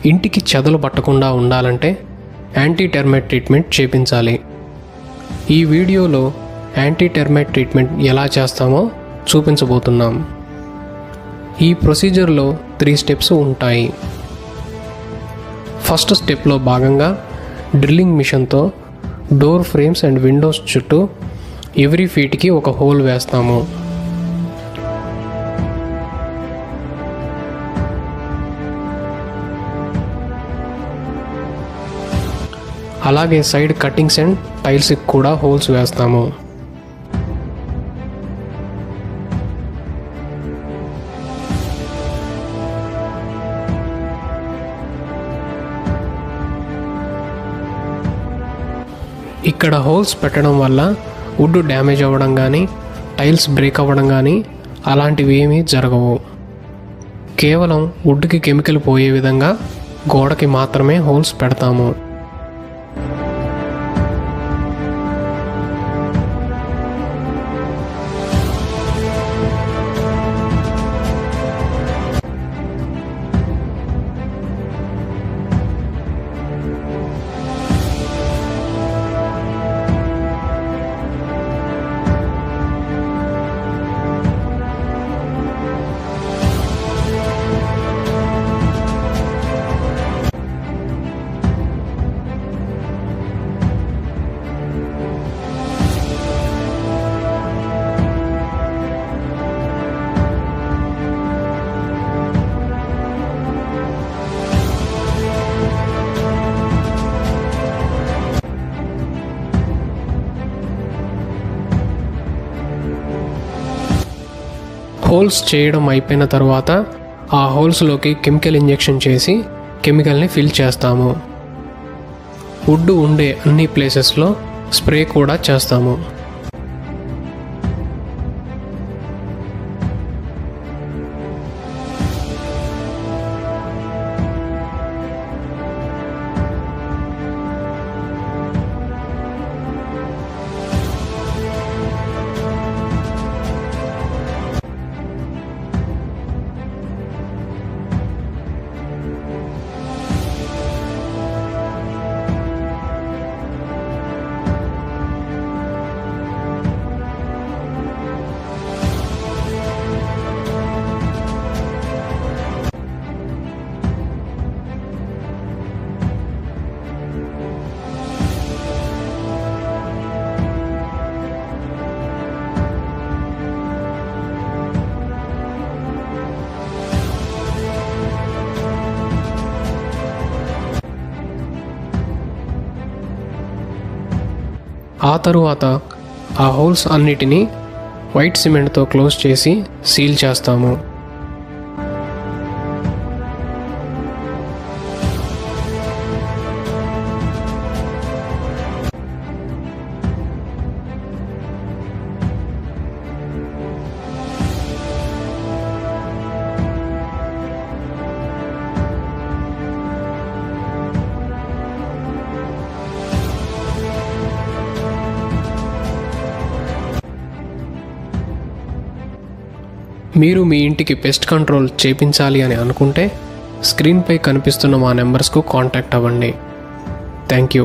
ఇంటికి చెదలు పట్టకుండా ఉండాలంటే యాంటీ టెర్మైట్ ట్రీట్మెంట్ చేపించాలి. ఈ వీడియోలో యాంటీ టెర్మైట్ ట్రీట్మెంట్ ఎలా చేస్తామో చూపించబోతున్నాం. ఈ ప్రొసీజర్లో 3 స్టెప్స్ ఉంటాయి. ఫస్ట్ స్టెప్లో భాగంగా డ్రిల్లింగ్ మిషన్తో డోర్ ఫ్రేమ్స్ అండ్ విండోస్ చుట్టూ ఎవ్రీ ఫీట్కి ఒక హోల్ వేస్తాము. అలాగే సైడ్ కట్టింగ్స్ అండ్ టైల్స్కి కూడా హోల్స్ వేస్తాము. ఇక్కడ హోల్స్ పెట్టడం వల్ల వుడ్ డ్యామేజ్ అవ్వడం కానీ టైల్స్ బ్రేక్ అవ్వడం కానీ అలాంటివి ఏమీ జరగవు. కేవలం వుడ్కి కెమికల్ పోయే విధంగా గోడకి మాత్రమే హోల్స్ పెడతాము. హోల్స్ చేయడం అయిపోయిన తర్వాత ఆ హోల్స్లోకి కెమికల్ ఇంజెక్షన్ చేసి కెమికల్ని ఫిల్ చేస్తాము. వుడ్ ఉండే అన్ని ప్లేసెస్లో స్ప్రే కూడా చేస్తాము. ఆ తరువాత ఆ హోల్స్ అన్నిటినీ వైట్ సిమెంట్తో క్లోజ్ చేసి సీల్ చేస్తాము. మీరు మీ ఇంటికి పెస్ట్ కంట్రోల్ చేపించాలి అని అనుకుంటే స్క్రీన్పై కనిపిస్తున్న మా నెంబర్స్కు కాంటాక్ట్ అవ్వండి. Thank you.